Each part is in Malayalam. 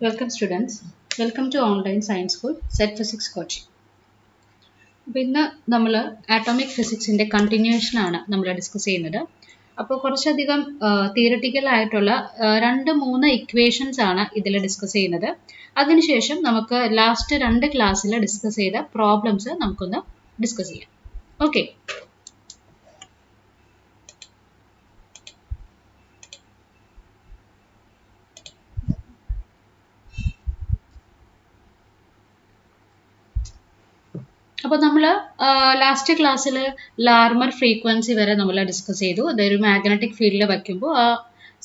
Welcome students. Welcome to online science school set physics coaching. അപ്പോൾ ഇന്ന് നമ്മൾ ആറ്റോമിക് ഫിസിക്സിൻ്റെ കണ്ടിന്യൂഷൻ ആണ് നമ്മൾ ഡിസ്കസ് ചെയ്യുന്നത്. അപ്പോൾ കുറച്ചധികം തിയററ്റിക്കൽ ആയിട്ടുള്ള 2-3 ഇക്വേഷൻസ് ആണ് ഇതിൽ ഡിസ്കസ് ചെയ്യുന്നത്. അതിനുശേഷം നമുക്ക് ലാസ്റ്റ് 2 ക്ലാസ്സിൽ ഡിസ്കസ് ചെയ്ത പ്രോബ്ലംസ് നമുക്കൊന്ന് ഡിസ്കസ് ചെയ്യാം. ഓക്കെ. അപ്പോൾ നമ്മൾ ലാസ്റ്റ് ക്ലാസ്സിൽ ലാർമർ ഫ്രീക്വൻസി വരെ നമ്മൾ ഡിസ്കസ് ചെയ്തു. അതൊരു മാഗ്നറ്റിക് ഫീൽഡിൽ വയ്ക്കുമ്പോൾ ആ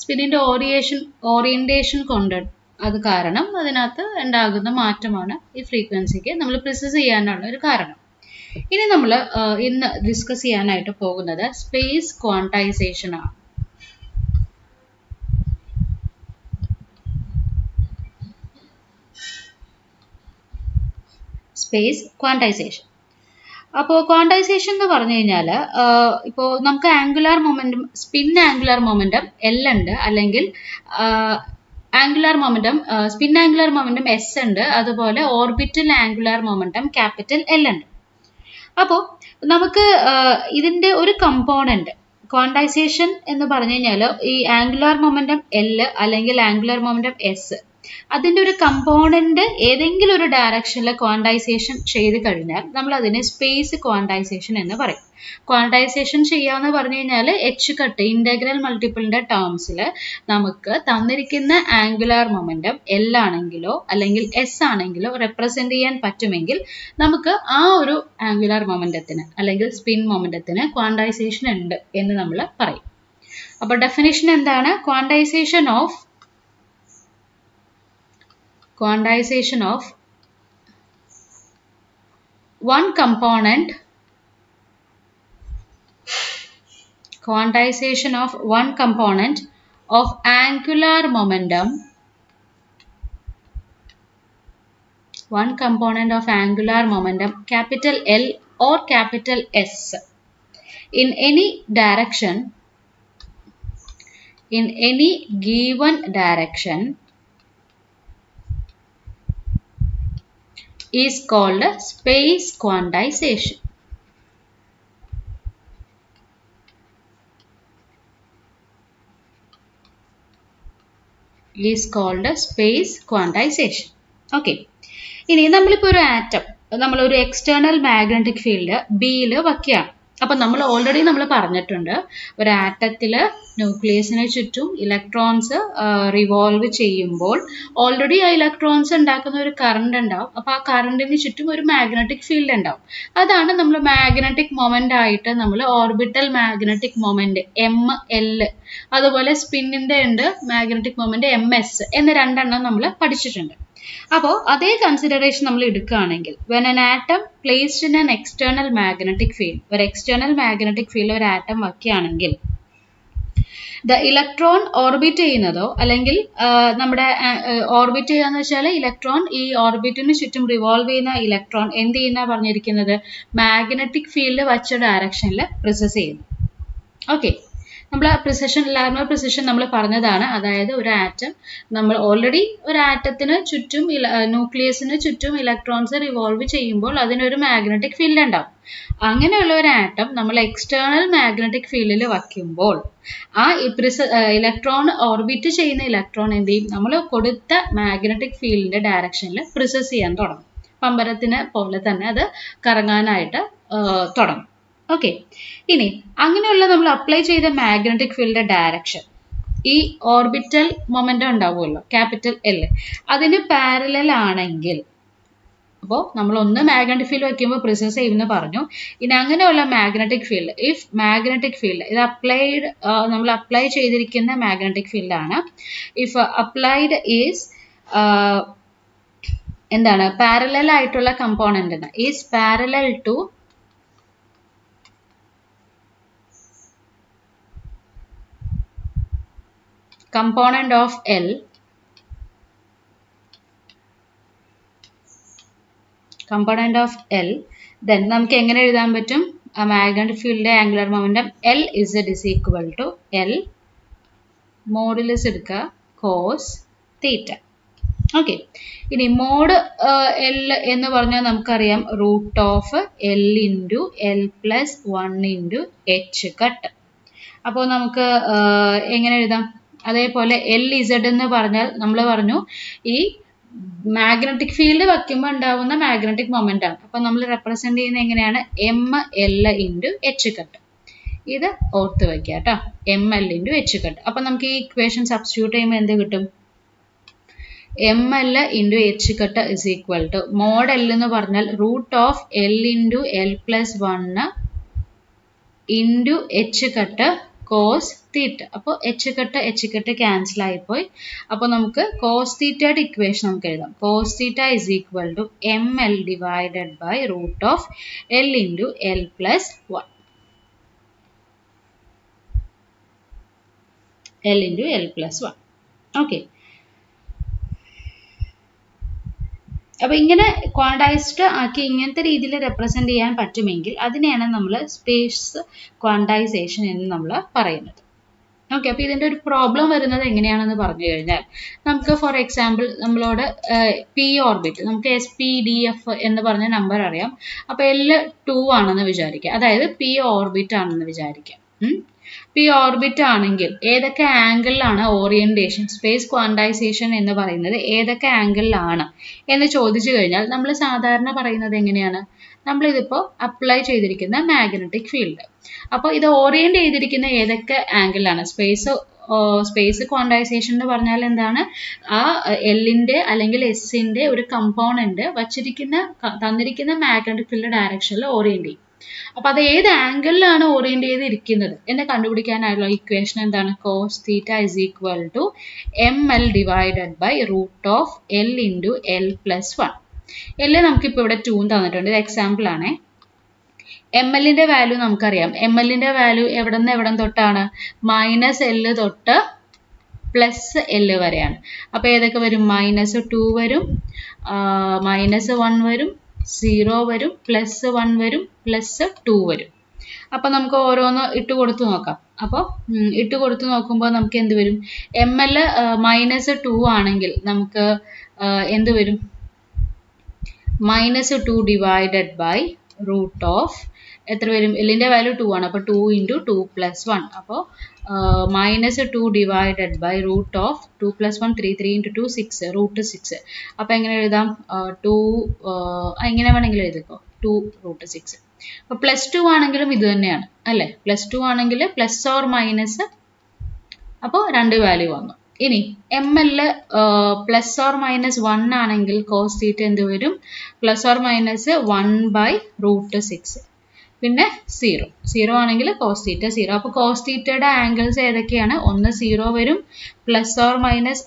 സ്പിന്നിൻ്റെ ഓറിയൻറ്റേഷൻ കൊണ്ട് അത് കാരണം അതിനകത്ത് ഉണ്ടാകുന്ന മാറ്റമാണ് ഈ ഫ്രീക്വൻസിക്ക് നമ്മൾ പ്രിസൈസ് ചെയ്യാനുള്ള ഒരു കാരണം. ഇനി നമ്മൾ ഇന്ന് ഡിസ്കസ് ചെയ്യാനായിട്ട് പോകുന്നത് സ്പേസ് ക്വാണ്ടൈസേഷൻ ആണ്. Space quantisation. അപ്പോൾ ക്വാണ്ടൈസേഷൻ എന്ന് പറഞ്ഞു കഴിഞ്ഞാൽ ഇപ്പോൾ നമുക്ക് angular momentum spin angular momentum L ഉണ്ട്, അല്ലെങ്കിൽ angular momentum spin angular momentum S ഉണ്ട്, അതുപോലെ orbital angular momentum capital L ഉണ്ട്. അപ്പോൾ നമുക്ക് ഇതിൻ്റെ ഒരു കമ്പോണൻറ്റ് ക്വാണ്ടൈസേഷൻ എന്ന് പറഞ്ഞു കഴിഞ്ഞാൽ ഈ ആംഗുലാർ മൊമെൻറ്റം എൽ അല്ലെങ്കിൽ ആംഗുലാർ മൊമെൻറ്റം എസ് അതിൻ്റെ ഒരു കമ്പോണൻറ്റ് ഏതെങ്കിലും ഒരു ഡയറക്ഷനിൽ ക്വാണ്ടൈസേഷൻ ചെയ്ത് കഴിഞ്ഞാൽ നമ്മൾ അതിനെ സ്പേസ് ക്വാണ്ടൈസേഷൻ എന്ന് പറയും. ക്വാണ്ടൈസേഷൻ ചെയ്യാന്ന് പറഞ്ഞു കഴിഞ്ഞാൽ എച്ച് കട്ട് ഇൻ്റഗ്രൽ മൾട്ടിപ്പിളിൻ്റെ ടേംസിൽ നമുക്ക് തന്നിരിക്കുന്ന ആംഗുലാർ മൊമെൻറ്റം എൽ ആണെങ്കിലോ അല്ലെങ്കിൽ എസ് ആണെങ്കിലോ റെപ്രസെൻ്റ് ചെയ്യാൻ പറ്റുമെങ്കിൽ നമുക്ക് ആ ഒരു ആംഗുലാർ മൊമെൻറ്റത്തിന് അല്ലെങ്കിൽ സ്പിൻ മൊമെൻറ്റത്തിന് ക്വാണ്ടൈസേഷൻ ഉണ്ട് എന്ന് നമ്മൾ പറയും. അപ്പോൾ ഡെഫിനിഷൻ എന്താണ്? Quantization of one component of angular momentum capital L or capital S in any given direction is called space quantization. Okay. ഇനി നമ്മളിപ്പോൾ ഒരു ആറ്റം നമ്മളൊരു എക്സ്റ്റേണൽ മാഗ്നറ്റിക് ഫീൽഡ് ബിയിൽ വയ്ക്കുകയാണ്. അപ്പം നമ്മൾ ഓൾറെഡി നമ്മൾ പറഞ്ഞിട്ടുണ്ട്, ഒരു ആറ്റത്തിൽ ന്യൂക്ലിയസിന് ചുറ്റും ഇലക്ട്രോൺസ് റിവോൾവ് ചെയ്യുമ്പോൾ ഓൾറെഡി ആ ഇലക്ട്രോൺസ് ഉണ്ടാക്കുന്ന ഒരു കറണ്ട് ഉണ്ടാവും. അപ്പോൾ ആ കറണ്ടിന് ചുറ്റും ഒരു മാഗ്നറ്റിക് ഫീൽഡ് ഉണ്ടാവും. അതാണ് നമ്മൾ മാഗ്നറ്റിക് മൊമെൻ്റ് ആയിട്ട് നമ്മൾ ഓർബിറ്റൽ മാഗ്നറ്റിക് മൊമെൻ്റ് ML, അതുപോലെ സ്പിന്നിൻ്റെ ഉണ്ട് മാഗ്നറ്റിക് മൊമെൻ്റ് MS എന്ന് 2 എണ്ണം നമ്മൾ പഠിച്ചിട്ടുണ്ട്. അപ്പോൾ അതേ കൺസിഡറേഷൻ നമ്മൾ എടുക്കുകയാണെങ്കിൽ when an atom placed in an external magnetic field, ഒരു എക്സ്റ്റേണൽ മാഗ്നറ്റിക് ഫീൽഡ് ഒരു ആറ്റം വയ്ക്കുകയാണെങ്കിൽ ദ ഇലക്ട്രോൺ ഓർബിറ്റ് ചെയ്യുന്നതോ അല്ലെങ്കിൽ നമ്മുടെ ഓർബിറ്റ് ചെയ്യാന്ന് വെച്ചാൽ ഇലക്ട്രോൺ ഈ ഓർബിറ്റിന് ചുറ്റും റിവോൾവ് ചെയ്യുന്ന ഇലക്ട്രോൺ എന്ത് ചെയ്യുന്ന പറഞ്ഞിരിക്കുന്നത് മാഗ്നറ്റിക് ഫീൽഡ് വച്ച ഡയറക്ഷനിൽ പ്രിസസ് ചെയ്യുന്നു. ഓക്കെ. നമ്മൾ ലാർമർ പ്രിസിഷൻ നമ്മൾ പറഞ്ഞതാണ്. അതായത് ഒരു ആറ്റം നമ്മൾ ഓൾറെഡി ഒരു ആറ്റത്തിന് ചുറ്റും ന്യൂക്ലിയസിന് ചുറ്റും ഇലക്ട്രോൺസ് റിവോൾവ് ചെയ്യുമ്പോൾ അതിനൊരു മാഗ്നറ്റിക് ഫീൽഡ് ഉണ്ടാവും. അങ്ങനെയുള്ള ഒരു ആറ്റം നമ്മൾ എക്സ്റ്റേണൽ മാഗ്നറ്റിക് ഫീൽഡിൽ വയ്ക്കുമ്പോൾ ആ ഇലക്ട്രോൺ ഓർബിറ്റ് ചെയ്യുന്ന ഇലക്ട്രോൺ എന്ത് ചെയ്യും? നമ്മൾ കൊടുത്ത മാഗ്നറ്റിക് ഫീൽഡിന്റെ ഡയറക്ഷനിൽ പ്രിസസ് ചെയ്യാൻ തുടങ്ങും. പമ്പരത്തിന് പോലെ തന്നെ അത് കറങ്ങാനായിട്ട് തുടങ്ങും. ഓക്കെ. ഇനി അങ്ങനെയുള്ള നമ്മൾ അപ്ലൈ ചെയ്ത മാഗ്നറ്റിക് ഫീൽഡിന്റെ ഡയറക്ഷൻ ഈ ഓർബിറ്റൽ മൊമെന്റം ഉണ്ടാവുമല്ലോ ക്യാപിറ്റൽ L, അതിന് പാരലൽ ആണെങ്കിൽ, അപ്പോൾ നമ്മൾ ഒന്ന് മാഗ്നറ്റിക് ഫീൽഡ് വയ്ക്കുമ്പോൾ പ്രിസസ് ചെയ്യുമെന്ന് പറഞ്ഞു. ഇനി അങ്ങനെയുള്ള magnetic field, if magnetic field ഇത് നമ്മൾ അപ്ലൈ ചെയ്തിരിക്കുന്ന മാഗ്നറ്റിക് ഫീൽഡാണ്. ഇഫ് അപ്ലൈഡ് ഈസ് എന്താണ് പാരലൽ ആയിട്ടുള്ള component is parallel to component of L then നമുക്ക് എങ്ങനെ എഴുതാൻ പറ്റും? ആ മാഗ്നറ്റിക് ഫീൽഡിന്റെ angular momentum LZ is equal to L modulus എടുക്കുക cos theta. ഓക്കെ. ഇനി മോഡ് എൽ എന്ന് പറഞ്ഞാൽ നമുക്കറിയാം root of L into L plus 1 into H cut. അപ്പോൾ നമുക്ക് എങ്ങനെ എഴുതാം? അതേപോലെ എൽ ഇസഡ് എന്ന് പറഞ്ഞാൽ നമ്മൾ പറഞ്ഞു ഈ മാഗ്നറ്റിക് ഫീൽഡ് വയ്ക്കുമ്പോൾ ഉണ്ടാവുന്ന മാഗ്നറ്റിക് മൊമെന്റ് ആണ്. അപ്പോൾ നമ്മൾ റെപ്രസെന്റ് ചെയ്യുന്നത് എങ്ങനെയാണ്? M L into H cut. ഇത് ഓർത്ത് വയ്ക്കുക കേട്ടോ, M L into H cut. അപ്പം നമുക്ക് ഈ ഇക്വേഷൻ സബ്സ്റ്റിറ്റ്യൂട്ട് ചെയ്യുമ്പോൾ എന്ത് കിട്ടും? M L into H cut is equal to mod L എന്ന് പറഞ്ഞാൽ root of L into L plus 1 into H cut cos theta. അപ്പോൾ എച്ച് കട്ട് ക്യാൻസൽ ആയിപ്പോയി. അപ്പോൾ നമുക്ക് കോസ് തീറ്റയുടെ ഇക്വേഷൻ നമുക്ക് എഴുതാം. Cos theta is equal to M L divided by root of L into L plus 1. L into L plus 1. Okay. അപ്പോൾ ഇങ്ങനെ ക്വാണ്ടൈസ്ഡ് ആക്കി ഇങ്ങനത്തെ രീതിയിൽ റെപ്രസെന്റ് ചെയ്യാൻ പറ്റുമെങ്കിൽ അതിനെയാണ് നമ്മൾ സ്പേസ് ക്വാണ്ടൈസേഷൻ എന്ന് നമ്മൾ പറയുന്നത്. ഓക്കെ. അപ്പോൾ ഇതിൻ്റെ ഒരു പ്രോബ്ലം വരുന്നത് എങ്ങനെയാണെന്ന് പറഞ്ഞു കഴിഞ്ഞാൽ നമുക്ക് ഫോർ എക്സാമ്പിൾ നമ്മളോട് പി ഓർബിറ്റ്, നമുക്ക് SPDF എന്ന് പറഞ്ഞ നമ്പർ അറിയാം. അപ്പോൾ L2 ആണെന്ന് വിചാരിക്കുക, അതായത് പി ഓർബിറ്റ് ആണെന്ന് വിചാരിക്കാം. പി ഓർബിറ്റ് ആണെങ്കിൽ ഏതൊക്കെ ആംഗിളിലാണ് ഓറിയന്റേഷൻ, സ്പേസ് ക്വാണ്ടൈസേഷൻ എന്ന് പറയുന്നത് ഏതൊക്കെ ആംഗിളിലാണ് എന്ന് ചോദിച്ചു കഴിഞ്ഞാൽ നമ്മൾ സാധാരണ പറയുന്നത് എങ്ങനെയാണ്? നമ്മളിതിപ്പോൾ അപ്ലൈ ചെയ്തിരിക്കുന്ന മാഗ്നറ്റിക് ഫീൽഡ്. അപ്പോൾ ഇത് ഓറിയന്റ് ചെയ്തിരിക്കുന്ന ഏതൊക്കെ ആംഗിളിലാണ്? സ്പേസ് ക്വാണ്ടൈസേഷൻ എന്ന് പറഞ്ഞാൽ എന്താണ്? ആ എല്ലിൻ്റെ അല്ലെങ്കിൽ എസിൻ്റെ ഒരു കമ്പോണന്റ് തന്നിരിക്കുന്ന മാഗ്നറ്റിക് ഫീൽഡ് ഡയറക്ഷനിൽ ഓറിയന്റ് ചെയ്യും. അപ്പോൾ അത് ഏത് ആംഗിളിലാണ് ഓറിയന്റ് ചെയ്തിരിക്കുന്നത് എന്ന് കണ്ടുപിടിക്കാനായുള്ള ഇക്വേഷൻ എന്താണ്? Cos theta is equal to M L divided by root of L into L plus 1. L നമുക്കിപ്പോൾ ഇവിടെ 2 തന്നിട്ടുണ്ട്, ഇത് എക്സാമ്പിൾ ആണേ. എം എല്ലിൻ്റെ വാല്യൂ നമുക്കറിയാം. എം എല്ലിൻ്റെ വാല്യൂ എവിടെ നിന്ന് എവിടെ തൊട്ടാണ്? -L തൊട്ട് +L വരെയാണ്. അപ്പോൾ ഏതൊക്കെ വരും? -2 വരും, -1 വരും, 0 വരും, +1 വരും, +2 വരും. അപ്പോൾ നമുക്ക് ഓരോന്ന് ഇട്ട് കൊടുത്ത് നോക്കാം. അപ്പോൾ ഇട്ട് കൊടുത്ത് നോക്കുമ്പോൾ നമുക്ക് എന്ത് വരും? എം എൽ -2 ആണെങ്കിൽ നമുക്ക് എന്ത് വരും? -2 ഡിവൈഡഡ് ബൈ റൂട്ട് ഓഫ് എത്ര വരും? എല്ലിൻ്റെ വാല്യൂ 2 ആണ്, അപ്പോൾ 2 × 2 + 1. അപ്പോൾ -2 ഡിവൈഡഡ് ബൈ റൂട്ട് ഓഫ് 2 + 1 3 3 × 2 6 √6. അപ്പോൾ എങ്ങനെ എഴുതാം? 2 എങ്ങനെ വേണമെങ്കിലും എഴുതിക്കോ, 2 √6. അപ്പോൾ +2 ആണെങ്കിലും ഇത് തന്നെയാണ് അല്ലേ? +2 ആണെങ്കിൽ പ്ലസ് ഓർ മൈനസ്, അപ്പോൾ 2 വാല്യൂ വന്നു. ഇനി M L plus or minus 1 ആണെങ്കിൽ കോസ് തീറ്റ എന്ത് വരും? Plus or minus 1/√6. പിന്നെ 0 ആണെങ്കിൽ കോസ് തീറ്റ 0. അപ്പോൾ കോസ് തീറ്റയുടെ ആംഗിൾസ് ഏതൊക്കെയാണ്? ഒന്ന് 0 വരും, പ്ലസ് ഓർ മൈനസ്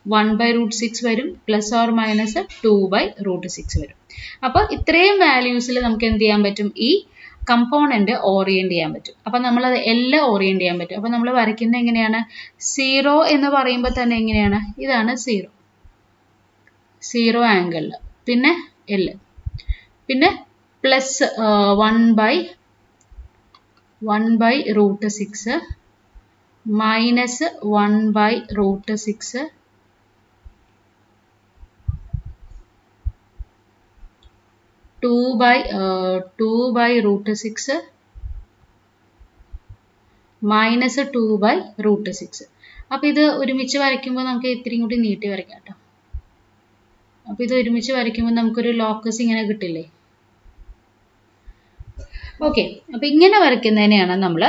1/√6 വരും, പ്ലസ് ഓർ മൈനസ് 2/√6 വരും. അപ്പോൾ ഇത്രയും വാല്യൂസിൽ നമുക്ക് എന്ത് ചെയ്യാൻ പറ്റും? ഈ കമ്പോണന്റ് ഓറിയന്റ് ചെയ്യാൻ പറ്റും. അപ്പം നമ്മളത് എല്ലാം ഓറിയന്റ് ചെയ്യാൻ പറ്റും. അപ്പം നമ്മൾ വരയ്ക്കുന്നത് എങ്ങനെയാണ്? 0 എന്ന് പറയുമ്പോൾ തന്നെ എങ്ങനെയാണ്? ഇതാണ് 0 ആംഗിളിൽ, പിന്നെ L, പിന്നെ പ്ലസ് 1/√6, മൈനസ് 1/√6, -2/√6, അപ്പോൾ ഇത് ഒരുമിച്ച് വരയ്ക്കുമ്പോൾ നമുക്ക് ഇത്രയും കൂടി നീട്ടി വരയ്ക്കാം കേട്ടോ. അപ്പോൾ ഇത് ഒരുമിച്ച് വരയ്ക്കുമ്പോൾ നമുക്കൊരു ലോക്കസ് ഇങ്ങനെ കിട്ടില്ലേ? ഓക്കെ. അപ്പോൾ ഇങ്ങനെ വരയ്ക്കുന്നതിനെയാണ് നമ്മൾ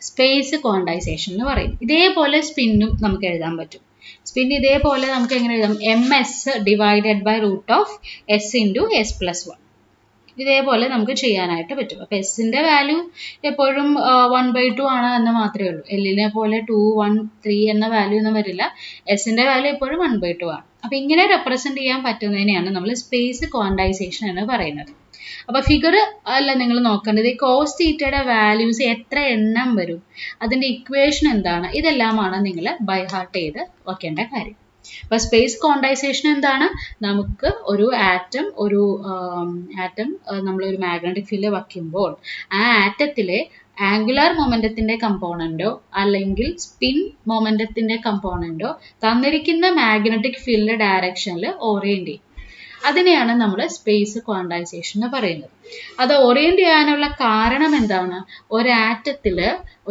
സ്പേസ് ക്വാണ്ടൈസേഷൻ എന്ന് പറയുന്നത്. ഇതേപോലെ സ്പിന്നും നമുക്ക് എഴുതാൻ പറ്റും. സ്പിൻ ഇതേപോലെ നമുക്ക് എങ്ങനെ എഴുതാം? MS divided by root of S into S + 1. ഇതേപോലെ നമുക്ക് ചെയ്യാനായിട്ട് പറ്റും. അപ്പോൾ എസിൻ്റെ വാല്യൂ എപ്പോഴും 1/2 ആണ് എന്ന് മാത്രമേ ഉള്ളൂ. എല്ലിനെ പോലെ 2, 1, 3 എന്ന വാല്യൂ ഒന്നും വരില്ല. എസിൻ്റെ വാല്യൂ എപ്പോഴും 1/2 ആണ്. അപ്പോൾ ഇങ്ങനെ റെപ്രസെന്റ് ചെയ്യാൻ പറ്റുന്നതിനെയാണ് നമ്മൾ സ്പേസ് ക്വാണ്ടൈസേഷൻ എന്ന് പറയുന്നത്. അപ്പോൾ ഫിഗർ അല്ല നിങ്ങൾ നോക്കേണ്ടത്, ഈ കോസ് തീറ്റയുടെ വാല്യൂസ് എത്ര എണ്ണം വരും, അതിൻ്റെ ഇക്വേഷൻ എന്താണ്, ഇതെല്ലാമാണ് നിങ്ങൾ ബൈ ഹാർട്ട് ചെയ്ത് വെക്കേണ്ട കാര്യം. അപ്പോൾ സ്പേസ് ക്വാണ്ടൈസേഷൻ എന്താണ്? നമുക്ക് ഒരു ആറ്റം നമ്മളൊരു മാഗ്നറ്റിക് ഫീൽഡ് വയ്ക്കുമ്പോൾ ആ ആറ്റത്തിലെ ആംഗുലാർ മൊമെന്റത്തിന്റെ കമ്പോണന്റോ അല്ലെങ്കിൽ സ്പിൻ മൊമെന്റത്തിന്റെ കമ്പോണന്റോ തന്നിരിക്കുന്ന മാഗ്നറ്റിക് ഫീൽഡ് ഡയറക്ഷനിൽ ഓറിയന്റ് ചെയ്യും. അതിനെയാണ് നമ്മൾ സ്പേസ് ക്വാണ്ടൈസേഷൻ എന്ന് പറയുന്നത്. അത് ഓറിയന്റ് ചെയ്യാനുള്ള കാരണം എന്താണ്? ഒരു ആറ്റത്തിൽ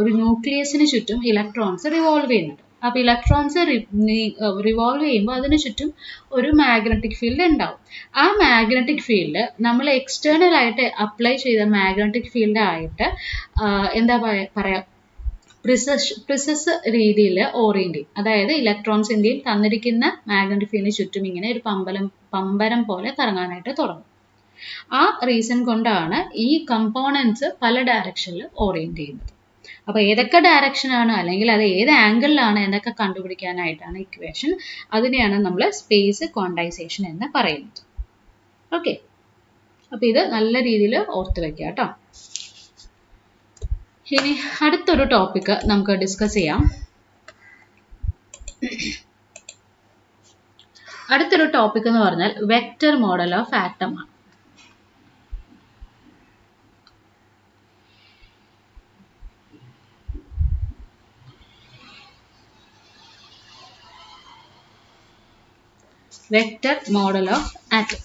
ഒരു ന്യൂക്ലിയസിന് ചുറ്റും ഇലക്ട്രോൺസ് റിവോൾവ് ചെയ്യുന്നുണ്ട്. അപ്പോൾ ഇലക്ട്രോൺസ് റിവോൾവ് ചെയ്യുമ്പോൾ അതിന് ചുറ്റും ഒരു മാഗ്നറ്റിക് ഫീൽഡ് ഉണ്ടാവും. ആ മാഗ്നറ്റിക് ഫീൽഡ് നമ്മൾ എക്സ്റ്റേണൽ ആയിട്ട് അപ്ലൈ ചെയ്ത മാഗ്നറ്റിക് ഫീൽഡ് ആയിട്ട് എന്താ പറയാ പ്രിസസ് രീതിയിൽ ഓറിയന്റ് ചെയ്യും. അതായത് ഇലക്ട്രോൺസിന്റെയും തന്നിരിക്കുന്ന മാഗ്നറ്റിക് ഫീൽഡിന് ചുറ്റും ഇങ്ങനെ ഒരു പമ്പരം പോലെ കറങ്ങാനായിട്ട് തുടങ്ങും. ആ റീസൺ കൊണ്ടാണ് ഈ കമ്പോണൻസ് പല ഡയറക്ഷനിൽ ഓറിയന്റ് ചെയ്യുന്നത്. അപ്പോൾ ഏതൊക്കെ ഡയറക്ഷനാണ് അല്ലെങ്കിൽ അത് ഏത് ആംഗിളിലാണ് എന്നൊക്കെ കണ്ടുപിടിക്കാനായിട്ടാണ് ഇക്വേഷൻ. അതിനെയാണ് നമ്മൾ സ്പേസ് ക്വാണ്ടൈസേഷൻ എന്ന് പറയുന്നത്. ഓക്കെ, അപ്പോൾ ഇത് നല്ല രീതിയിൽ ഓർത്ത് വെക്കുക കേട്ടോ. ഇനി അടുത്തൊരു ടോപ്പിക് നമുക്ക് ഡിസ്കസ് ചെയ്യാം. അടുത്തൊരു ടോപ്പിക് എന്ന് പറഞ്ഞാൽ വെക്റ്റർ മോഡൽ ഓഫ് ആറ്റം ആണ്. വെക്റ്റർ മോഡൽ ഓഫ് ആറ്റം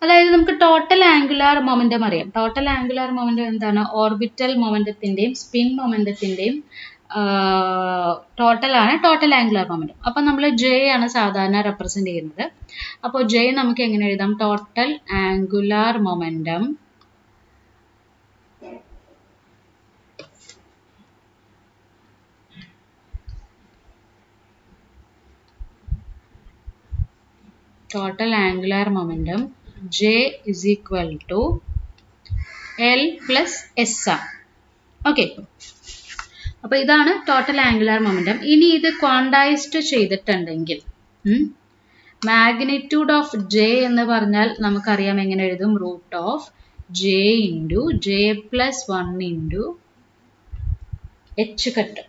അതായത് നമുക്ക് ടോട്ടൽ ആംഗുലാർ മൊമെന്റം അറിയാം. ടോട്ടൽ ആംഗുലാർ മൊമെന്റം എന്താണ്? ഓർബിറ്റൽ മൊമെന്റത്തിന്റെയും സ്പിൻ മൊമെന്റത്തിന്റെയും ടോട്ടലാണ് ടോട്ടൽ ആംഗുലാർ മൊമെന്റം. അപ്പം നമ്മൾ ജെ ആണ് സാധാരണ റെപ്രസെന്റ് ചെയ്യുന്നത്. അപ്പോൾ ജെ നമുക്ക് എങ്ങനെ എഴുതാം? Total angular momentum J is equal to L plus S ആണ്. ഓക്കെ, അപ്പോൾ ഇതാണ് ടോട്ടൽ ആംഗുലാർ മൊമെന്റം. ഇനി ഇത് ക്വാണ്ടൈസ്ഡ് ചെയ്തിട്ടുണ്ടെങ്കിൽ മാഗ്നിറ്റ്യൂഡ് ഓഫ് ജെ എന്ന് പറഞ്ഞാൽ നമുക്കറിയാം എങ്ങനെ എഴുതും? Root of J into J plus 1 into H cut.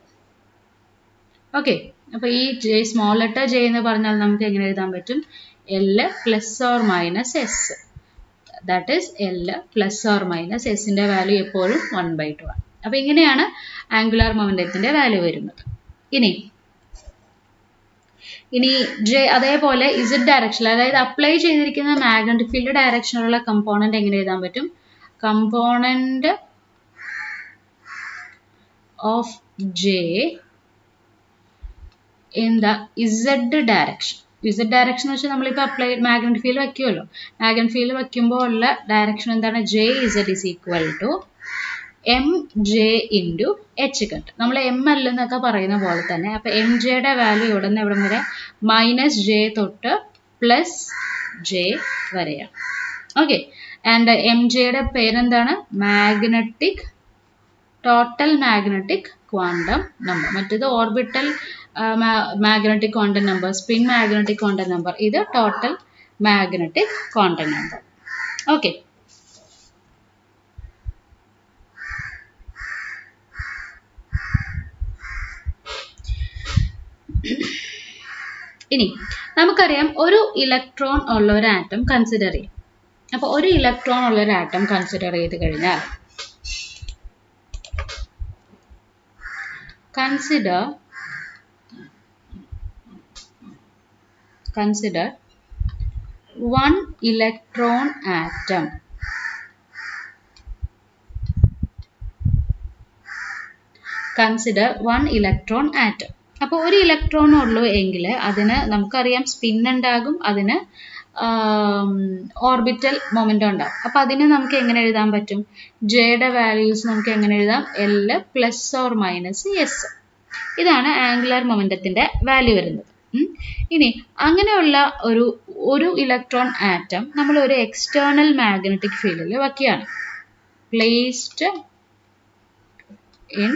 Okay, അപ്പോൾ ഈ ജെ സ്മോൾ ലെറ്റർ ജെ എന്ന് പറഞ്ഞാൽ നമുക്ക് എങ്ങനെ എഴുതാൻ പറ്റും? L plus or minus S. That is L plus or minus എസിൻ്റെ വാല്യൂ എപ്പോഴും 1/2 ആണ്. അപ്പോൾ ഇങ്ങനെയാണ് ആംഗുലാർ മൊമെന്റത്തിന്റെ വാല്യൂ വരുന്നത്. ഇനി ജെ അതേപോലെ ഇസഡ് ഡയറക്ഷൻ, അതായത് അപ്ലൈ ചെയ്തിരിക്കുന്ന മാഗ്നറ്റിക് ഫീൽഡ് ഡയറക്ഷനിലുള്ള കമ്പോണന്റ് എങ്ങനെ എഴുതാൻ പറ്റും? Component of J in the Z direction. Z direction എന്ന് വെച്ചാൽ നമ്മളിപ്പോൾ അപ്ലൈ മാഗ്നറ്റിക് ഫീൽഡ് വയ്ക്കുമല്ലോ. മാഗ്നറ്റിക് ഫീൽഡ് വയ്ക്കുമ്പോൾ ഉള്ള ഡയറക്ഷൻ എന്താണ്? J Z is equal to M J into H cut. നമ്മൾ എം എൽ എന്നൊക്കെ പറയുന്ന പോലെ തന്നെ. അപ്പോൾ എം ജെയുടെ വാല്യൂ ഇവിടെ നിന്ന് എവിടെ വരെ? മൈനസ് ജെ തൊട്ട് പ്ലസ് ജെ വരെയാണ്. ഓക്കെ, ആൻഡ് എം ജെയുടെ പേരെന്താണ്? Magnetic total magnetic quantum number. മറ്റേത് orbital magnetic quantum number, spin magnetic quantum number. ഇത് total magnetic quantum number. Okay, ഇനി നമുക്കറിയാം ഒരു ഇലക്ട്രോൺ ഉള്ള ഒരു ആറ്റം കൺസിഡർ ചെയ്യും. അപ്പോൾ ഒരു ഇലക്ട്രോൺ ഉള്ള ഒരു ആറ്റം കൺസിഡർ ചെയ്ത് കഴിഞ്ഞാൽ consider one electron atom. Consider one electron atom. അപ്പോൾ ഒരു ഇലക്ട്രോൺ ഉള്ളൂ എങ്കിൽ അതിന് നമുക്കറിയാം സ്പിൻ ഉണ്ടാകും, അതിന് ഓർബിറ്റൽ മൊമെന്റം ഉണ്ടാകും. അപ്പോൾ അതിന് നമുക്ക് എങ്ങനെ എഴുതാൻ പറ്റും? ജെയുടെ വാല്യൂസ് നമുക്ക് എങ്ങനെ എഴുതാം? L plus or minus S. ഇതാണ് ആംഗുലാർ മൊമെന്റത്തിന്റെ വാല്യൂ വരുന്നത്. ഇനി അങ്ങനെയുള്ള ഒരു ഇലക്ട്രോൺ ആറ്റം നമ്മൾ ഒരു എക്സ്റ്റേണൽ മാഗ്നറ്റിക് ഫീൽഡിൽ വയ്ക്കുകയാണ്. Placed in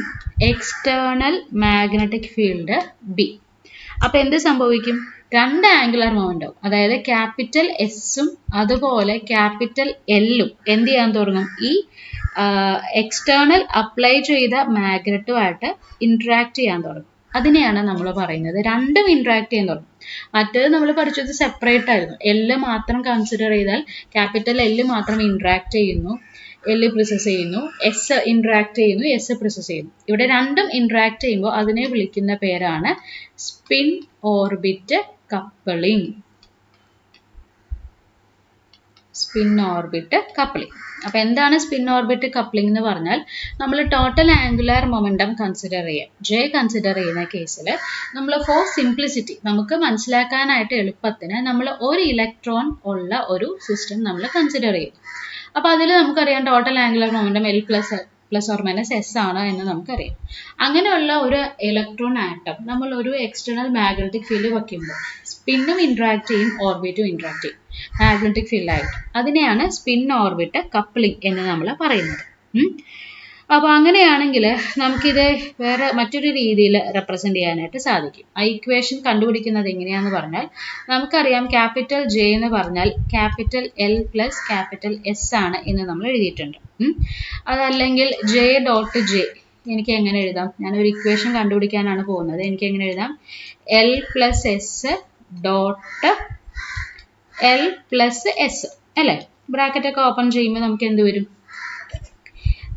external magnetic field B. അപ്പോൾ എന്ത് സംഭവിക്കും? രണ്ട് ആംഗുലാർ മൊമെന്റം, അതായത് ക്യാപിറ്റൽ എസും അതുപോലെ ക്യാപിറ്റൽ എല്ലും എന്ത് ചെയ്യാൻ തുടങ്ങും? ഈ എക്സ്റ്റേണൽ അപ്ലൈ ചെയ്ത മാഗ്നറ്റുമായിട്ട് ഇന്ററാക്ട് ചെയ്യാൻ തുടങ്ങും. അതിനെയാണ് നമ്മൾ പറയുന്നത് രണ്ടും ഇന്ററാക്ട് ചെയ്യാൻ തുടങ്ങും. മറ്റേത് നമ്മൾ പഠിച്ചത് സെപ്പറേറ്റ് ആയിരുന്നു. എല്ല് മാത്രം കൺസിഡർ ചെയ്താൽ ക്യാപിറ്റൽ എല്ല് മാത്രം ഇന്ററാക്ട് ചെയ്യുന്നു. L പ്രിസസ് ചെയ്യുന്നു, S ഇന്ററാക്ട് ചെയ്യുന്നു, S പ്രിസസ് ചെയ്യുന്നു. ഇവിടെ രണ്ടും ഇന്ററാക്ട് ചെയ്യുമ്പോൾ അതിനെ വിളിക്കുന്ന പേരാണ് spin orbit coupling. Spin orbit coupling. അപ്പോൾ എന്താണ് സ്പിൻ ഓർബിറ്റ് കപ്ലിംഗ് എന്ന് പറഞ്ഞാൽ, നമ്മൾ ടോട്ടൽ ആംഗുലാർ മൊമെൻറ്റം കൺസിഡർ ചെയ്യാം. J കൺസിഡർ ചെയ്യുന്ന കേസിൽ നമ്മൾ ഫോർ സിംപ്ലിസിറ്റി, നമുക്ക് മനസ്സിലാക്കാനായിട്ട് എളുപ്പത്തിന് നമ്മൾ ഒരു ഇലക്ട്രോൺ ഉള്ള ഒരു സിസ്റ്റം നമ്മൾ കൺസിഡർ ചെയ്യും. അപ്പോൾ അതിൽ നമുക്കറിയാം total angular momentum L plus or minus S ആണ് എന്ന് നമുക്കറിയാം. അങ്ങനെയുള്ള ഒരു ഇലക്ട്രോൺ ആറ്റം നമ്മൾ ഒരു എക്സ്റ്റേണൽ മാഗ്നറ്റിക് ഫീൽഡ് വയ്ക്കുമ്പോൾ സ്പിന്നും ഇൻട്രാക്ട് ചെയ്യും, ഓർബിറ്റും ഇൻട്രാക്ട് ചെയ്യും മാഗ്നറ്റിക് ഫീൽഡായിട്ട്. അതിനെയാണ് സ്പിൻ ഓർബിറ്റ് കപ്ലിംഗ് എന്ന് നമ്മൾ പറയുന്നത്. അപ്പോൾ അങ്ങനെയാണെങ്കിൽ നമുക്കിത് വേറെ മറ്റൊരു രീതിയിൽ റെപ്രസെൻറ്റ് ചെയ്യാനായിട്ട് സാധിക്കും. ആ ഇക്വേഷൻ കണ്ടുപിടിക്കുന്നത് എങ്ങനെയാണെന്ന് പറഞ്ഞാൽ, നമുക്കറിയാം ക്യാപിറ്റൽ J എന്ന് പറഞ്ഞാൽ capital L plus capital S ആണ് എന്ന് നമ്മൾ എഴുതിയിട്ടുണ്ട്. അതല്ലെങ്കിൽ J ഡോട്ട് J എനിക്ക് എങ്ങനെ എഴുതാം? ഞാനൊരു ഇക്വേഷൻ കണ്ടുപിടിക്കാനാണ് പോകുന്നത്. എനിക്ക് എങ്ങനെ എഴുതാം? L plus S dot L plus S അല്ലേ? ബ്രാക്കറ്റൊക്കെ ഓപ്പൺ ചെയ്യുമ്പോൾ നമുക്ക് എന്ത് വരും?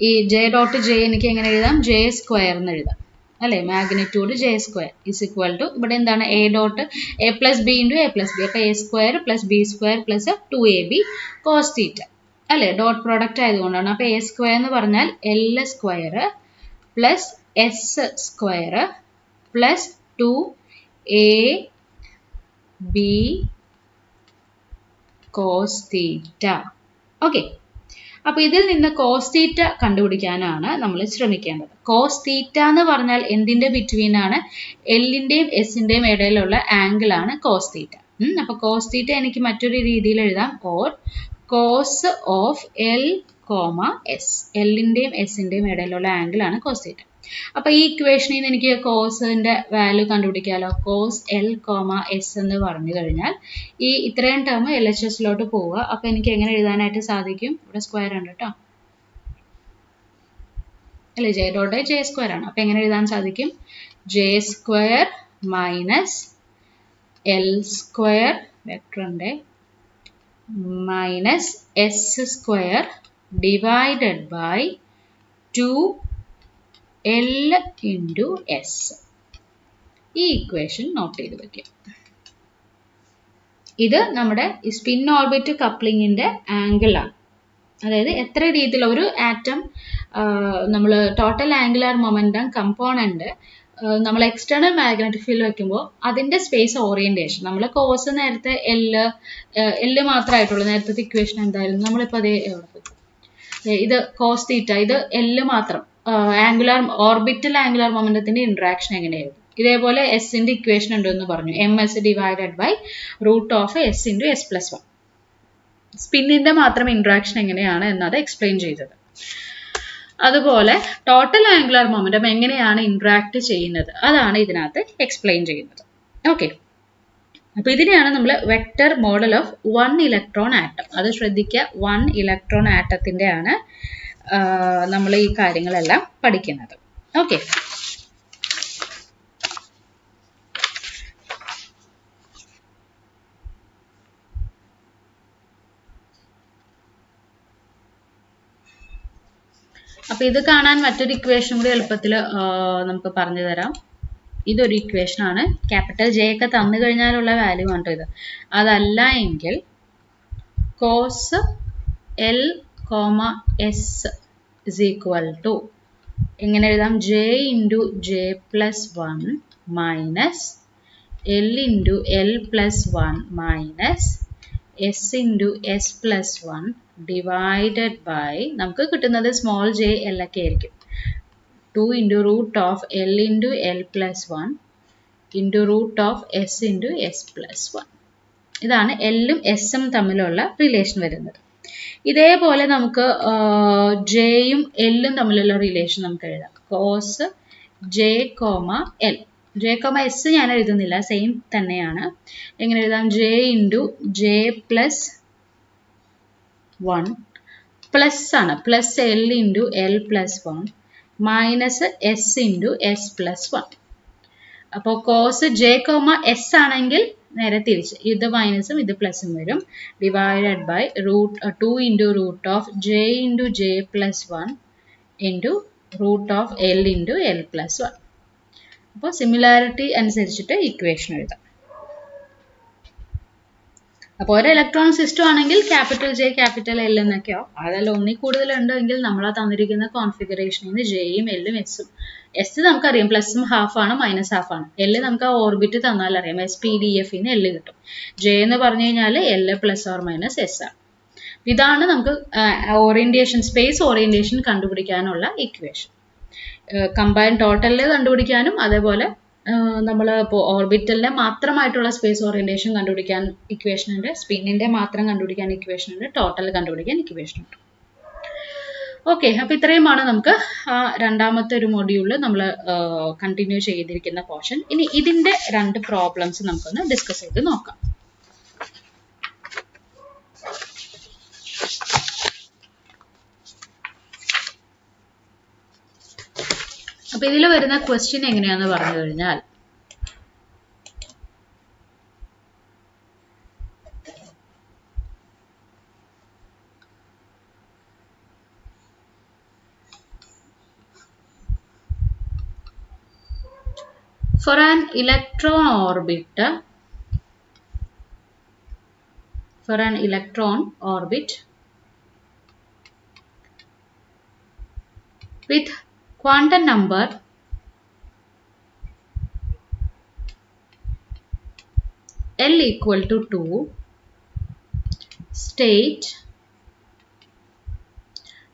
ഈ J ഡോട്ട് J എനിക്ക് എങ്ങനെ എഴുതാം? J സ്ക്വയർ എന്ന് എഴുതാം അല്ലേ? Magnitude J square is equal to, ഇവിടെ എന്താണ്? A dot A plus B into A plus B. അപ്പോൾ A square plus B square plus 2AB cos theta അല്ലേ? ഡോട്ട് പ്രോഡക്റ്റ് ആയതുകൊണ്ടാണ്. അപ്പോൾ A സ്ക്വയർ എന്ന് പറഞ്ഞാൽ L square plus S square plus 2AB cos theta. Okay, അപ്പോൾ ഇതിൽ നിന്ന് കോസ് തീറ്റ കണ്ടുപിടിക്കാനാണ് നമ്മൾ ശ്രമിക്കേണ്ടത്. കോസ് തീറ്റ എന്ന് പറഞ്ഞാൽ എന്തിൻ്റെ ബിറ്റ്വീൻ ആണ്? എല്ലിൻ്റെയും എസിൻ്റെയും ഇടയിലുള്ള ആംഗിൾ ആണ് കോസ് തീറ്റ. അപ്പോൾ കോസ് തീറ്റ എനിക്ക് മറ്റൊരു രീതിയിൽ എഴുതാം, or cos of L, S. എല്ലിൻ്റെയും എസിൻ്റെയും ഇടയിലുള്ള ആംഗിൾ ആണ് കോസ് തീറ്റ. അപ്പോൾ ഈ ഇക്വേഷനിൽ നിന്ന് എനിക്ക് കോസിൻ്റെ വാല്യൂ കണ്ടുപിടിക്കാമല്ലോ. കോസ് L, S എന്ന് പറഞ്ഞു കഴിഞ്ഞാൽ ഈ ഇത്രയും ടേം LHSലോട്ട് പോവുക. അപ്പോൾ എനിക്ക് എങ്ങനെ എഴുതാനായിട്ട് സാധിക്കും? ഇവിടെ സ്ക്വയർ ഉണ്ട് കേട്ടോ അല്ലേ? J ഡോട്ട് J സ്ക്വയർ ആണ്. അപ്പോൾ എങ്ങനെ എഴുതാൻ സാധിക്കും? J square minus L square vector ഉണ്ട് minus S square divided by 2L into S. ഈ ഇക്വേഷൻ നോട്ട് ചെയ്ത് വയ്ക്കുക. ഇത് നമ്മുടെ സ്പിൻ ഓർബിറ്റ് കപ്ലിങ്ങിൻ്റെ ആംഗിളാണ്. അതായത് എത്ര രീതിയിൽ ഒരു ആറ്റം നമ്മൾ ടോട്ടൽ ആംഗുലാർ മൊമെൻറ്റം കമ്പോണൻറ്റ് നമ്മൾ എക്സ്റ്റേണൽ മാഗ്നറ്റിക് ഫീൽഡ് വയ്ക്കുമ്പോൾ അതിൻ്റെ സ്പേസ് ഓറിയൻറ്റേഷൻ, നമ്മൾ കോസ് നേരത്തെ എല്ല് മാത്രമായിട്ടുള്ളൂ. നേരത്തെ ഇക്വേഷൻ എന്തായിരുന്നു? നമ്മളിപ്പോൾ അതേ ഇത് കോസ് തീറ്റ, ഇത് എല്ല് മാത്രം. ആംഗുലാർ ഓർബിറ്റൽ ആംഗുലാർ മൊമെൻറ്റത്തിൻ്റെ ഇൻട്രാക്ഷൻ എങ്ങനെയായിരുന്നു? ഇതേപോലെ എസിൻ്റെ ഇക്വേഷൻ ഉണ്ടെന്ന് പറഞ്ഞു, MS divided by root of S into S plus 1. സ്പിന്നിൻ്റെ മാത്രം ഇൻട്രാക്ഷൻ എങ്ങനെയാണ് എന്നത് എക്സ്പ്ലെയിൻ ചെയ്തത്. അതുപോലെ ടോട്ടൽ ആംഗുലാർ മൊമെൻറ്റം എങ്ങനെയാണ് ഇൻട്രാക്ട് ചെയ്യുന്നത് അതാണ് ഇതിനകത്ത് എക്സ്പ്ലെയിൻ ചെയ്യുന്നത്. ഓക്കെ, അപ്പോൾ ഇതിനെയാണ് നമ്മൾ vector model of 1 electron atom. അത് ശ്രദ്ധിക്കുക, 1 ഇലക്ട്രോൺ ആറ്റത്തിൻ്റെ ആണ് നമ്മൾ ഈ കാര്യങ്ങളെല്ലാം പഠിക്കുന്നത്. ഓക്കെ, അപ്പോൾ ഇത് കാണാൻ മറ്റൊരു ഇക്വേഷൻ കൂടി എളുപ്പത്തിൽ നമുക്ക് പറഞ്ഞു തരാം. ഇതൊരു ഇക്വേഷൻ ആണ്. ക്യാപിറ്റൽ J ഒക്കെ തന്നു കഴിഞ്ഞാലുള്ള വാല്യൂ ആണ് ഇത്. അതല്ല എങ്കിൽ cos L, S is equal to എങ്ങനെ എഴുതാം? J into J plus 1 minus L into L plus 1 minus S into S plus 1 divided by, നമുക്ക് കിട്ടുന്നത് സ്മോൾ j L ഒക്കെ ആയിരിക്കും, 2 into root of L into L plus 1 into root of S into S plus 1. ഇതാണ് എല്ലും എസും തമ്മിലുള്ള റിലേഷൻ വരുന്നത്. ഇതേപോലെ നമുക്ക് ജെയും എല്ലും തമ്മിലുള്ള റിലേഷൻ നമുക്ക് എഴുതാം. Cos J, L. J, S ഞാൻ എഴുതുന്നില്ല, സെയിം തന്നെയാണ്. എങ്ങനെ എഴുതാം? J into J plus 1 plus ആണ്, plus L into L plus 1 minus S into S plus 1. അപ്പോൾ കോസ് J, S ആണെങ്കിൽ നേരെ തിരിച്ച് ഇത് മൈനസും ഇത് പ്ലസും വരും. Divided by root 2 into root of J into J plus 1 into root of L into L plus 1. അപ്പോൾ സിമിലാരിറ്റി അനുസരിച്ചിട്ട് ഇക്വേഷൻ എഴുതാം. അപ്പോൾ ഒരു ഇലക്ട്രോൺ സിസ്റ്റം ആണെങ്കിൽ ക്യാപിറ്റൽ ജെ ക്യാപിറ്റൽ എൽ എന്നൊക്കെയോ, അതല്ല ഒന്നിൽ കൂടുതലുണ്ടെങ്കിൽ നമ്മൾ ആ തന്നിരിക്കുന്ന കോൺഫിഗറേഷനിൽ നിന്ന് ജെയും എല്ലും എസും. എസ് നമുക്കറിയാം പ്ലസും ഹാഫ് ആണ് മൈനസ് ഹാഫ് ആണ്. എല്ല് നമുക്ക് ആ ഓർബിറ്റ് തന്നാൽ അറിയാം, എസ് പി ഡി എഫിന് എല്ല് കിട്ടും. ജെ എന്ന് പറഞ്ഞു കഴിഞ്ഞാൽ എല്ല് പ്ലസ് ഓർ മൈനസ് എസ് ആണ്. ഇതാണ് നമുക്ക് ഓറിയന്റേഷൻ സ്പേസ് ഓറിയന്റേഷൻ കണ്ടുപിടിക്കാനുള്ള ഇക്വേഷൻ. കമ്പൈൻ ടോട്ടലിൽ കണ്ടുപിടിക്കാനും അതേപോലെ നമ്മൾ ഇപ്പോൾ ഓർബിറ്റലിന്റെ മാത്രമായിട്ടുള്ള സ്പേസ് ഓറിയന്റേഷൻ കണ്ടുപിടിക്കാൻ ഇക്വേഷൻ ഉണ്ട്, സ്പിന്നിന്റെ മാത്രം കണ്ടുപിടിക്കാൻ ഇക്വേഷൻ ഉണ്ട്, ടോട്ടൽ കണ്ടുപിടിക്കാൻ ഇക്വേഷൻ ഉണ്ട്. ഓക്കെ, അപ്പോൾ ഇത്രയുമാണ് നമുക്ക് രണ്ടാമത്തെ ഒരു മൊഡ്യൂളിൽ നമ്മൾ കണ്ടിന്യൂ ചെയ്തിരിക്കുന്ന പോർഷൻ. ഇനി ഇതിന്റെ 2 പ്രോബ്ലംസ് നമുക്കൊന്ന് ഡിസ്കസ് ചെയ്ത് നോക്കാം. അപ്പൊ ഇതിൽ വരുന്ന ക്വസ്റ്റ്യൻ എങ്ങനെയാന്ന് പറഞ്ഞു കഴിഞ്ഞാൽ, for an electron orbit with quantum number L equal to 2, state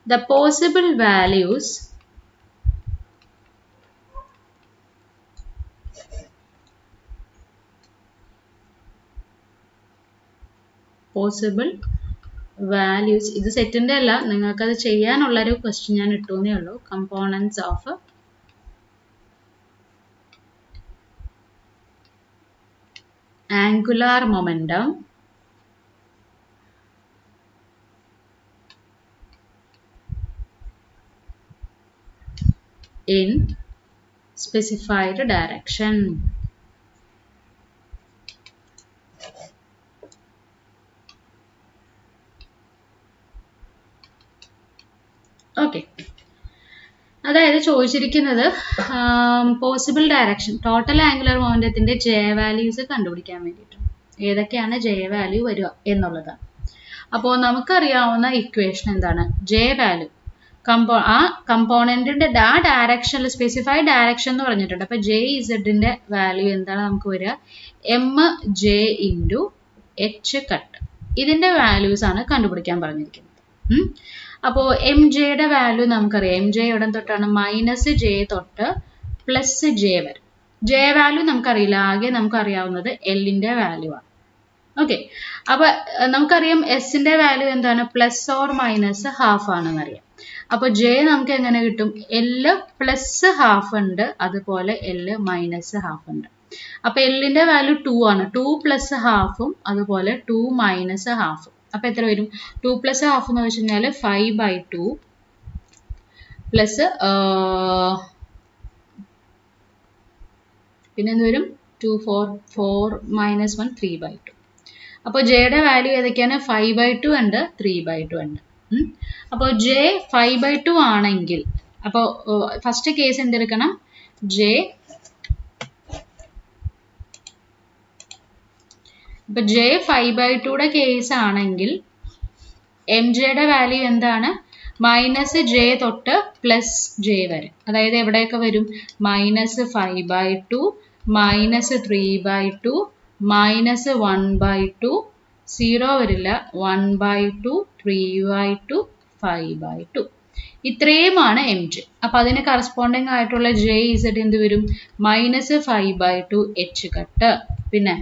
the possible values ഇത് സെറ്റിന്റെ അല്ല, നിങ്ങൾക്കത് ചെയ്യാനുള്ളൊരു ക്വസ്റ്റ്യൻ ഞാൻ ഇട്ടുന്നേ ഉള്ളൂ. Components of angular momentum in specified direction. ഓക്കെ, അതായത് ചോദിച്ചിരിക്കുന്നത് പോസിബിൾ ഡയറക്ഷൻ ടോട്ടൽ ആംഗുലർ മൊമെന്റത്തിന്റെ ജെ വാല്യൂസ് കണ്ടുപിടിക്കാൻ വേണ്ടിയിട്ട് ഏതൊക്കെയാണ് ജെ വാല്യൂ വരിക എന്നുള്ളതാണ്. അപ്പോൾ നമുക്കറിയാവുന്ന ഇക്വേഷൻ എന്താണ്? ജെ വാല്യൂ ആ കമ്പോണന്റിന്റെ ആ ഡയറക്ഷനിൽ സ്പെസിഫൈഡ് ഡയറക്ഷൻ എന്ന് പറഞ്ഞിട്ടുണ്ട്. അപ്പൊ ജെ ഇസഡിന്റെ വാല്യൂ എന്താണ് നമുക്ക് വരിക? M J into H cut. ഇതിന്റെ വാല്യൂസ് ആണ് കണ്ടുപിടിക്കാൻ പറഞ്ഞിരിക്കുന്നത്. അപ്പോൾ എം ജെയുടെ വാല്യൂ നമുക്കറിയാം. എം ജെ എവിടെ തൊട്ടാണ്? മൈനസ് ജെ തൊട്ട് പ്ലസ് ജെ വരെ. ജെ വാല്യൂ നമുക്കറിയില്ല, ആകെ നമുക്കറിയാവുന്നത് എല്ലിന്റെ വാല്യൂ ആണ്. ഓക്കെ, അപ്പൊ നമുക്കറിയാം എസിന്റെ വാല്യൂ എന്താണ്? പ്ലസ് ഓർ മൈനസ് ഹാഫ് ആണെന്ന് അറിയാം. അപ്പൊ ജെ നമുക്ക് എങ്ങനെ കിട്ടും? എല് പ്ലസ് ഹാഫ് ഉണ്ട്, അതുപോലെ എല് മൈനസ് ഹാഫ് ഉണ്ട്. അപ്പൊ എല്ലിന്റെ വാല്യൂ 2 ആണ്. 2 പ്ലസ് ഹാഫും അതുപോലെ 2 മൈനസ് ഹാഫും. അപ്പൊ എത്ര വരും? 2 പ്ലസ് ഹാഫ് എന്ന് വെച്ച് കഴിഞ്ഞാൽ 5/2 പ്ലസ് പിന്നെ എന്ത് വരും? 2 4 മൈനസ് 1 3/2. അപ്പോൾ ജെയുടെ വാല്യൂ ഏതൊക്കെയാണ്? 5/2 ഉണ്ട്, 3/2 ഉണ്ട്. അപ്പോൾ ജെ 5/2 ആണെങ്കിൽ അപ്പോൾ ഫസ്റ്റ് കേസ് എന്തെടുക്കണം? ജെ ഇപ്പൊ ജെ 5/2യുടെ കേസ് ആണെങ്കിൽ എം ജെയുടെ വാല്യൂ എന്താണ്? മൈനസ് ജെ തൊട്ട് പ്ലസ് ജെ വരെ. അതായത് എവിടെയൊക്കെ വരും? മൈനസ് 5/2 മൈനസ് 3/2 മൈനസ് 1/2 0 വരില്ല, 1/2 3/2 5/2. ഇത്രയുമാണ് എം ജെ. അപ്പൊ അതിന് കറസ്പോണ്ടിങ് ആയിട്ടുള്ള ജെ ഇസഡ് എന്ത് വരും? മൈനസ് 5/2 എച്ച് കട്ട്, പിന്നെ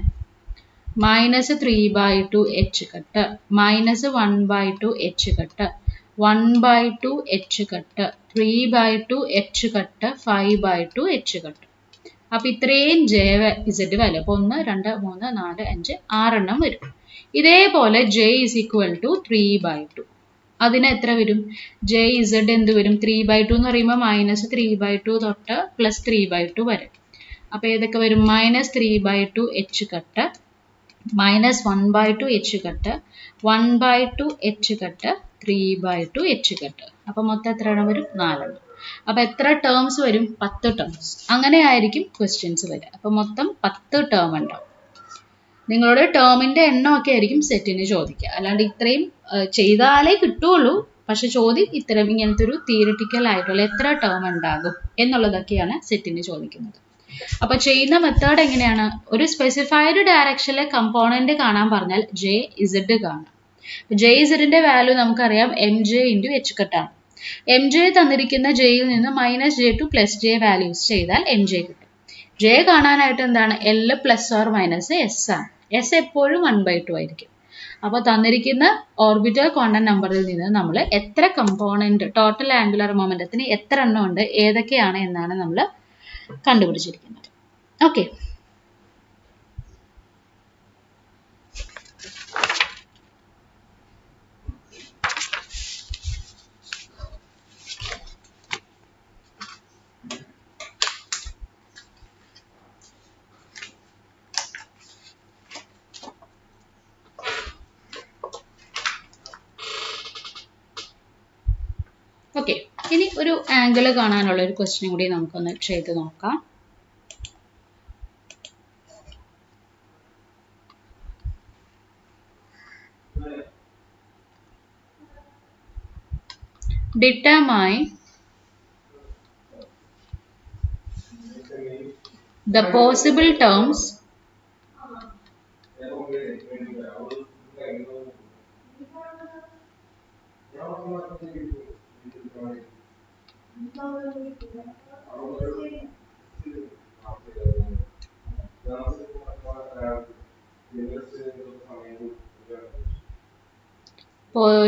minus 3/2 H cut, minus 1/2 H cut, 1/2 H cut, 3/2 H cut, 5/2 H cut. അപ്പൊ ഇത്രയും ജെ ഇസഡ് വാല്യൂ. അപ്പൊ 1 2 3 4 5 6 വരും. ഇതേപോലെ ജെ ഇസ് ഈക്വൽ ടു 3/2. അതിന് എത്ര വരും? ജെ ഇസഡ് എന്ത് വരും? 3/2 എന്ന് പറയുമ്പോൾ മൈനസ് 3/2 തൊട്ട് പ്ലസ് 3/2 വരെ. അപ്പൊ ഏതൊക്കെ വരും? Minus 3/2 H cut, minus 1/2 H cut 1/2 H cut 3/2 H cut. അപ്പം മൊത്തം എത്ര എണ്ണം വരും? 4 എണ്ണം. അപ്പം എത്ര ടേംസ് വരും? 10 ടേംസ്. അങ്ങനെ ആയിരിക്കും ക്വസ്റ്റ്യൻസ് വരിക. അപ്പം മൊത്തം 10 ടേം ഉണ്ടാവും. നിങ്ങളുടെ ടേമിൻ്റെ എണ്ണമൊക്കെ ആയിരിക്കും സെറ്റിന് ചോദിക്കുക. അല്ലാണ്ട് ഇത്രയും ചെയ്താലേ കിട്ടുള്ളൂ. പക്ഷെ ചോദ്യം ഇത്തരം ഇങ്ങനത്തെ ഒരു തിയറിറ്റിക്കൽ ആയിട്ടുള്ള എത്ര ടേം ഉണ്ടാകും എന്നുള്ളതൊക്കെയാണ് സെറ്റിന് ചോദിക്കുന്നത്. അപ്പൊ ചെയ്യുന്ന മെത്തേഡ് എങ്ങനെയാണ്? ഒരു സ്പെസിഫൈഡ് ഡയറക്ഷനിലെ കമ്പോണന്റ് കാണാൻ പറഞ്ഞാൽ ജെ ഇസഡ് കാണാം. ജെ ഇസഡിന്റെ വാല്യൂ നമുക്കറിയാം എം ജെ ഇൻറ്റു എച്ച് കട്ടാണ്. എം ജെ തന്നിരിക്കുന്ന ജെയിൽ നിന്ന് minus J to plus J values ചെയ്താൽ എം ജെ കിട്ടും. ജെ കാണാനായിട്ട് എന്താണ്? L plus or minus S ആണ്. എസ് എപ്പോഴും 1/2 ആയിരിക്കും. അപ്പോൾ തന്നിരിക്കുന്ന ഓർബിറ്റൽ ക്വാണ്ടം നമ്പറിൽ നിന്ന് നമ്മൾ എത്ര കമ്പോണന്റ് ടോട്ടൽ ആംഗുലർ മൊമെന്റത്തിന് എത്ര എണ്ണം ഉണ്ട്, ഏതൊക്കെയാണ് എന്നാണ് നമ്മൾ കണ്ടുപിടിച്ചിരിക്കുന്നത്. Okay, okay. ഇനി ഒരു ആംഗിൾ കാണാനുള്ള ഒരു ക്വസ്റ്റ്യൻ കൂടി നമുക്കൊന്ന് ചെയ്ത് നോക്കാം. Determine the possible terms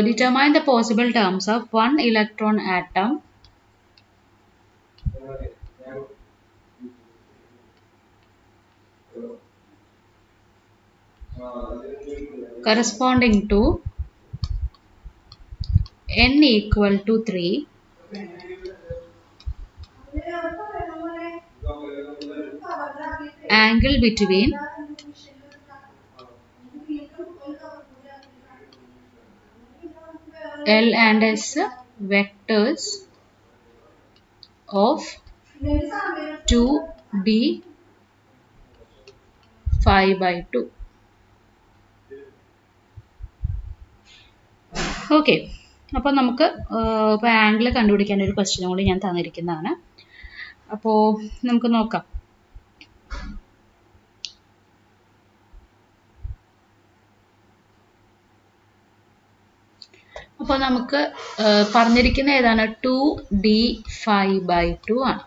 determine the possible terms of one electron atom corresponding to n equal to 3 angle between L and S vectors of 2d 5/2. Okay, അപ്പോൾ നമുക്ക് ഇപ്പോൾ ആംഗിൾ കണ്ടുപിടിക്കാൻ ഒരു ക്വസ്റ്റ്യൻ കൂടി ഞാൻ തന്നിരിക്കുന്നതാണ്. അപ്പോൾ നമുക്ക് നോക്കാം. അപ്പോൾ നമുക്ക് പറഞ്ഞിരിക്കുന്ന ഏതാണ്? 2d 5/2 ആണ്.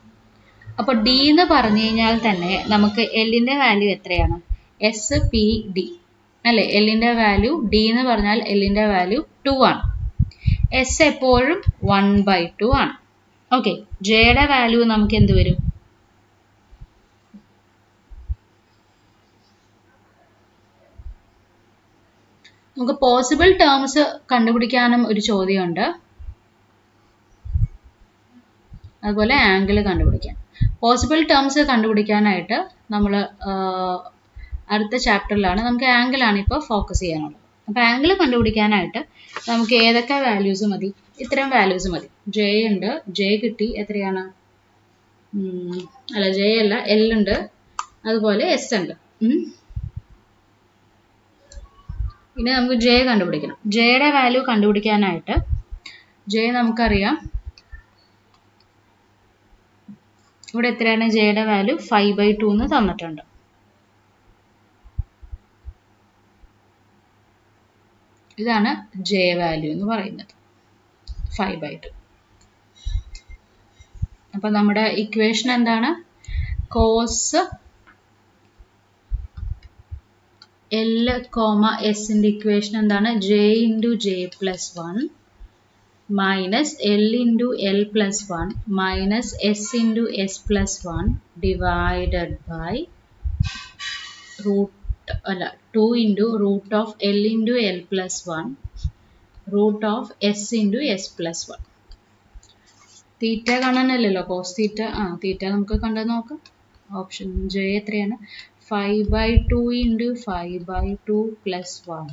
അപ്പോൾ ഡി എന്ന് പറഞ്ഞു കഴിഞ്ഞാൽ തന്നെ നമുക്ക് എല്ലിൻ്റെ വാല്യൂ എത്രയാണ്? എസ് പി ഡി അല്ലേ? എല്ലിൻ്റെ വാല്യൂ ഡി എന്ന് പറഞ്ഞാൽ എല്ലിൻ്റെ വാല്യൂ 2 ആണ്. എസ് എപ്പോഴും 1/2 ആണ്. ഓക്കെ, ജെയുടെ വാല്യൂ നമുക്ക് എന്ത് വരും? നമുക്ക് പോസിബിൾ ടേംസ് കണ്ടുപിടിക്കാനും ഒരു ചോദ്യമുണ്ട്, അതുപോലെ ആംഗിൾ കണ്ടുപിടിക്കാൻ. പോസിബിൾ ടേംസ് കണ്ടുപിടിക്കാനായിട്ട് നമ്മൾ അടുത്ത ചാപ്റ്ററിലാണ് നമുക്ക് ആംഗിളാണ് ഇപ്പോൾ ഫോക്കസ് ചെയ്യാനുള്ളത്. അപ്പോൾ ആംഗിൾ കണ്ടുപിടിക്കാനായിട്ട് നമുക്ക് ഏതൊക്കെ വാല്യൂസ് മതി? ഇത്തരം വാല്യൂസ് മതി. ജെ ഉണ്ട്, ജെ കിട്ടി, എത്രയാണ്? അല്ല, ജെ അല്ല, എൽ ഉണ്ട്, അതുപോലെ എസ് ഉണ്ട്. ഇനി നമുക്ക് ജെ കണ്ടുപിടിക്കണം. ജെയുടെ വാല്യൂ കണ്ടുപിടിക്കാനായിട്ട് ജെ നമുക്കറിയാം, ഇവിടെ എത്രയാണ്? ജെയുടെ വാല്യൂ 5/2 എന്ന് തന്നിട്ടുണ്ട്. ഇതാണ് ജെ വാല്യൂ എന്ന് പറയുന്നത്, 5/2. അപ്പൊ നമ്മുടെ ഇക്വേഷൻ എന്താണ്? കോസ് എൽ കോമ എസിന്റെ ഇക്വേഷൻ എന്താണ്? J into J plus 1 minus L into L plus 1 minus S into S plus 1 divided by two into root of L into L plus 1 root of S into S plus 1. Theta കാണാനല്ലല്ലോ, കോസ് തീറ്റ. തീറ്റ നമുക്ക് കണ്ടു നോക്കാം. ഓപ്ഷൻ ജെ എത്രയാണ്? 5/2 into 5/2 plus 1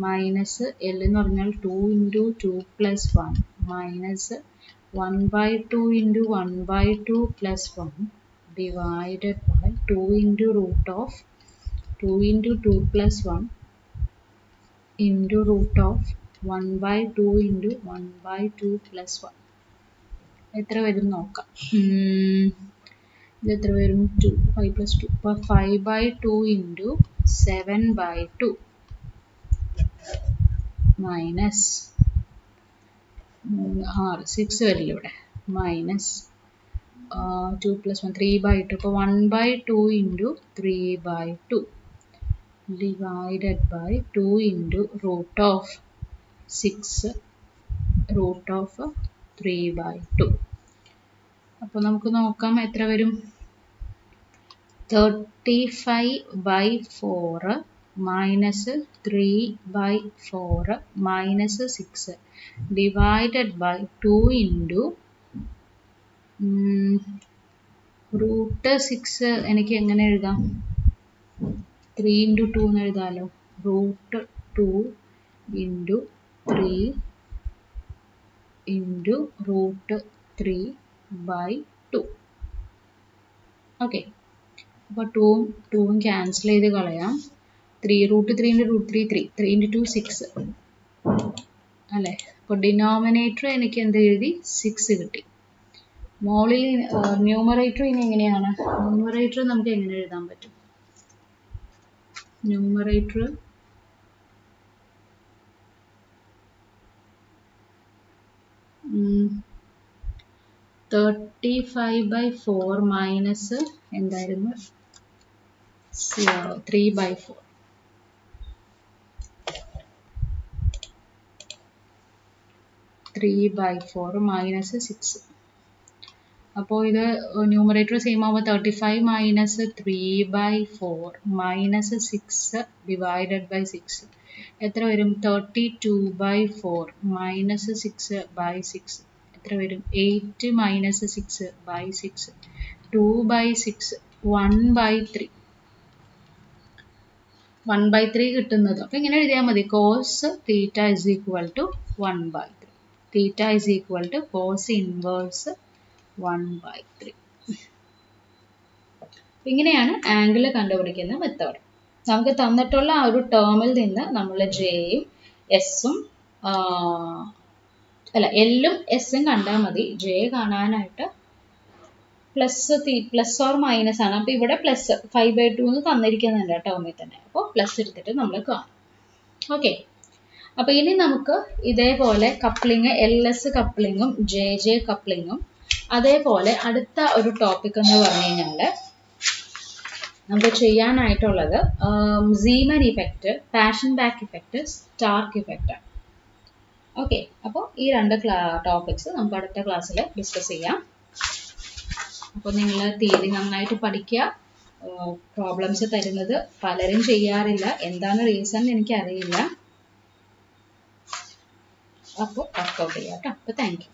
minus L എന്ന് പറഞ്ഞാൽ 2 into 2 plus 1 minus 1/2 into 1/2 plus 1 divided by 2 into root of 2 into 2 plus 1 into root of 1/2 into 1/2 plus 1. എത്ര വരും നോക്കാം. ഇത് എത്ര വരും? 2 5 plus 2. അപ്പോൾ 5/2 into 7/2 minus 6 വരില്ല ഇവിടെ, മൈനസ് 2 plus 1 3/2. അപ്പോൾ 1/2 into 3/2 divided by 2 into root of 6 root of 3/2. അപ്പോൾ നമുക്ക് നോക്കാം എത്ര വരും. 35/4 minus 3/4 minus 6 divided by 2 into root 6 എനിക്ക് എങ്ങനെ എഴുതാം? 3 into 2 എന്ന് എഴുതാമല്ലോ. root 2 into 3 into root 3/2. Okay, അപ്പോൾ 2 ക്യാൻസൽ ചെയ്ത് കളയാം. 3 root 3 into root 3 3 into 2 6 അല്ലേ. അപ്പോൾ ഡിനോമിനേറ്റർ എനിക്ക് എന്ത് എഴുതി? 6 കിട്ടി. മോളിൽ ന്യൂമറേറ്റർ ഇനി എങ്ങനെയാണ്? ന്യൂമറേറ്റർ നമുക്ക് എങ്ങനെ എഴുതാൻ പറ്റും? ന്യൂമറേറ്റർ - 35/4 മൈനസ് എന്തായിരുന്നു? 3/4. 3/4 മൈനസ് 6. അപ്പോൾ ഇത് ന്യൂമറേറ്റർ സെയിം ആവുമ്പോൾ 35 മൈനസ് 3/4 മൈനസ് 6 ഡിവൈഡഡ് ബൈ 6 എത്ര വരും? 32/4 മൈനസ് 6/6 എത്ര വരും? 8 മൈനസ് 6/6 2/6 1/3 1/3 കിട്ടുന്നത്. അപ്പോൾ ഇങ്ങനെ എഴുതിയാൽ മതി. Cos theta is equal to 1/3. Theta is equal to cos inverse 1/3. ഇങ്ങനെയാണ് ആംഗിൾ കണ്ടുപിടിക്കുന്ന മെത്തേഡ്. നമുക്ക് തന്നിട്ടുള്ള ആ ഒരു ടേമിൽ നിന്ന് നമ്മൾ ജെയും എസും എല്ലും എസും കണ്ടാൽ മതി. ജെ കാണാനായിട്ട് പ്ലസ് ഓർ മൈനസ് ആണ്. അപ്പോൾ ഇവിടെ പ്ലസ് 5/2 എന്ന് തന്നിരിക്കുന്നുണ്ട് ടേമിൽ തന്നെ. അപ്പോൾ പ്ലസ് എടുത്തിട്ട് നമ്മൾ കാണും. ഓക്കെ, അപ്പോൾ ഇനി നമുക്ക് ഇതേപോലെ കപ്ലിങ് LS കപ്ലിങ്ങും JJ കപ്ലിങ്ങും അതേപോലെ അടുത്ത ഒരു ടോപ്പിക് എന്ന് പറഞ്ഞു കഴിഞ്ഞാൽ നമുക്ക് ചെയ്യാനായിട്ടുള്ളത് Zeeman effect, Paschen Back effect, Stark effect. Okay, അപ്പോൾ ഈ രണ്ട് ടോപ്പിക്സ് നമുക്ക് അടുത്ത ക്ലാസ്സിൽ ഡിസ്കസ് ചെയ്യാം. അപ്പോൾ നിങ്ങൾ തിയറി നന്നായിട്ട് പഠിക്കുക. പ്രോബ്ലംസ് തരുന്നത് പലരും ചെയ്യാറില്ല. എന്താണ് റീസൺ എനിക്കറിയില്ല. അപ്പോൾ വർക്കൗട്ട് ചെയ്യാം കേട്ടോ. അപ്പോൾ താങ്ക് യു.